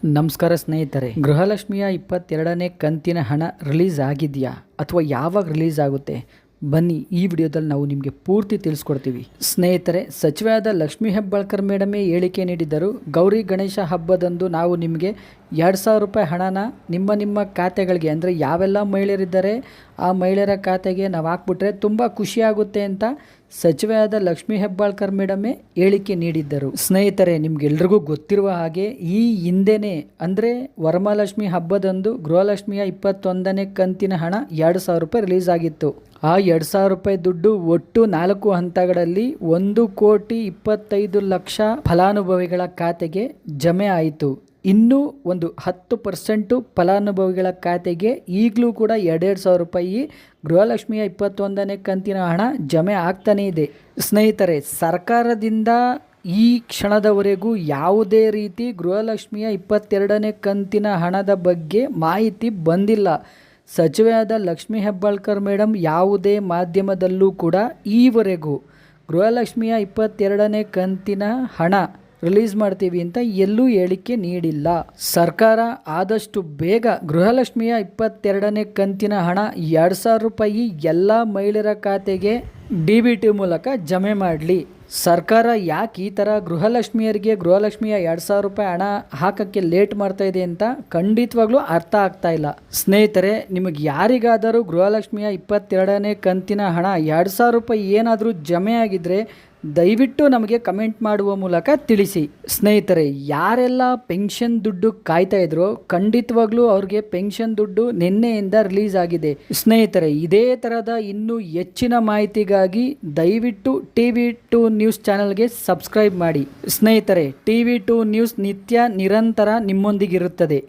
ನಮಸ್ಕಾರ ಸ್ನೇಹಿತರೆ, ಗೃಹಲಕ್ಷ್ಮಿಯ 22ನೇ ಕಂತಿನ ಹಣ ರಿಲೀಸ್ ಆಗಿದೆಯಾ ಅಥವಾ ಯಾವಾಗ ರಿಲೀಸ್ ಆಗುತ್ತೆ ಬನ್ನಿ ಈ ವಿಡಿಯೋದಲ್ಲಿ ನಾವು ನಿಮಗೆ ಪೂರ್ತಿ ತಿಳಿಸ್ಕೊಡ್ತೀವಿ. ಸ್ನೇಹಿತರೆ, ಸಚಿವೆಯಾದ ಲಕ್ಷ್ಮೀ ಹೆಬ್ಬಾಳ್ಕರ್ ಮೇಡಮೇ ಹೇಳಿಕೆ ನೀಡಿದ್ದರು. ಗೌರಿ ಗಣೇಶ ಹಬ್ಬದಂದು ನಾವು ನಿಮಗೆ 2,000 ರೂಪಾಯಿ ಹಣನ ನಿಮ್ಮ ಖಾತೆಗಳಿಗೆ, ಅಂದರೆ ಯಾವೆಲ್ಲ ಮಹಿಳೆಯರಿದ್ದಾರೆ ಆ ಮಹಿಳೆಯರ ಖಾತೆಗೆ ನಾವು ಹಾಕ್ಬಿಟ್ರೆ ತುಂಬ ಖುಷಿಯಾಗುತ್ತೆ ಅಂತ ಸಚಿವೆಯಾದ ಲಕ್ಷ್ಮೀ ಹೆಬ್ಬಾಳ್ಕರ್ ಮೇಡಮೇ ಹೇಳಿಕೆ ನೀಡಿದ್ದರು. ಸ್ನೇಹಿತರೆ, ನಿಮ್ಗೆಲ್ರಿಗೂ ಗೊತ್ತಿರುವ ಹಾಗೆ ಈ ಹಿಂದೆನೇ ಅಂದರೆ ವರಮಹಾಲಕ್ಷ್ಮಿ ಹಬ್ಬದಂದು ಗೃಹಲಕ್ಷ್ಮಿಯ 21ನೇ ಕಂತಿನ ಹಣ 2,000 ರೂಪಾಯಿ ರಿಲೀಸ್ ಆಗಿತ್ತು. ಆ 2,000 ರೂಪಾಯಿ ದುಡ್ಡು ಒಟ್ಟು 4 ಹಂತಗಳಲ್ಲಿ 1,25,00,000 ಫಲಾನುಭವಿಗಳ ಖಾತೆಗೆ ಜಮೆ ಆಯಿತು. ಇನ್ನೂ ಒಂದು 10% ಫಲಾನುಭವಿಗಳ ಖಾತೆಗೆ ಈಗಲೂ ಕೂಡ 2,000 ರೂಪಾಯಿ ಗೃಹಲಕ್ಷ್ಮಿಯ 21ನೇ ಕಂತಿನ ಹಣ ಜಮೆ ಆಗ್ತಾನೇ ಇದೆ. ಸ್ನೇಹಿತರೆ, ಸರ್ಕಾರದಿಂದ ಈ ಕ್ಷಣದವರೆಗೂ ಯಾವುದೇ ರೀತಿ ಗೃಹಲಕ್ಷ್ಮಿಯ 22ನೇ ಕಂತಿನ ಹಣದ ಬಗ್ಗೆ ಮಾಹಿತಿ ಬಂದಿಲ್ಲ. ಸಚಿವೆಯಾದ ಲಕ್ಷ್ಮೀ ಹೆಬ್ಬಾಳ್ಕರ್ ಮೇಡಮ್ ಯಾವುದೇ ಮಾಧ್ಯಮದಲ್ಲೂ ಕೂಡ ಈವರೆಗೂ ಗೃಹಲಕ್ಷ್ಮಿಯ 22ನೇ ಕಂತಿನ ಹಣ ರಿಲೀಸ್ ಮಾಡ್ತೀವಿ ಅಂತ ಎಲ್ಲೂ ಹೇಳಿಕೆ ನೀಡಿಲ್ಲ. ಸರ್ಕಾರ ಆದಷ್ಟು ಬೇಗ ಗೃಹಲಕ್ಷ್ಮಿಯ 22ನೇ ಕಂತಿನ ಹಣ 2,000 ರೂಪಾಯಿ ಎಲ್ಲ ಮಹಿಳೆಯರ ಖಾತೆಗೆ DBT ಮೂಲಕ ಜಮೆ ಮಾಡಲಿ. ಸರ್ಕಾರ ಯಾಕೆ ಈ ಥರ ಗೃಹಲಕ್ಷ್ಮಿಯರಿಗೆ ಗೃಹಲಕ್ಷ್ಮಿಯ 2,000 ರೂಪಾಯಿ ಹಣ ಹಾಕೋಕ್ಕೆ ಲೇಟ್ ಮಾಡ್ತಾ ಇದೆ ಅಂತ ಖಂಡಿತವಾಗ್ಲೂ ಅರ್ಥ ಆಗ್ತಾ ಇಲ್ಲ. ಸ್ನೇಹಿತರೆ, ನಿಮಗೆ ಯಾರಿಗಾದರೂ ಗೃಹಲಕ್ಷ್ಮಿಯ 22ನೇ ಕಂತಿನ ಹಣ 2,000 ರೂಪಾಯಿ ಏನಾದರೂ ಜಮೆ ಆಗಿದ್ದರೆ ದಯವಿಟ್ಟು ನಮಗೆ ಕಮೆಂಟ್ ಮಾಡುವ ಮೂಲಕ ತಿಳಿಸಿ. ಸ್ನೇಹಿತರೆ, ಯಾರೆಲ್ಲ ಪೆನ್ಷನ್ ದುಡ್ಡು ಕಾಯ್ತಾ ಇದ್ರೋ ಖಂಡಿತವಾಗ್ಲೂ ಅವ್ರಿಗೆ ಪೆನ್ಷನ್ ದುಡ್ಡು ನಿನ್ನೆಯಿಂದ ರಿಲೀಸ್ ಆಗಿದೆ. ಸ್ನೇಹಿತರೆ, ಇದೇ ಥರದ ಇನ್ನೂ ಹೆಚ್ಚಿನ ಮಾಹಿತಿಗಾಗಿ ದಯವಿಟ್ಟು TV2 ನ್ಯೂಸ್ ಚಾನಲ್ಗೆ ಸಬ್ಸ್ಕ್ರೈಬ್ ಮಾಡಿ. ಸ್ನೇಹಿತರೆ, TV2 ನ್ಯೂಸ್ ನಿತ್ಯ ನಿರಂತರ ನಿಮ್ಮೊಂದಿಗಿರುತ್ತದೆ.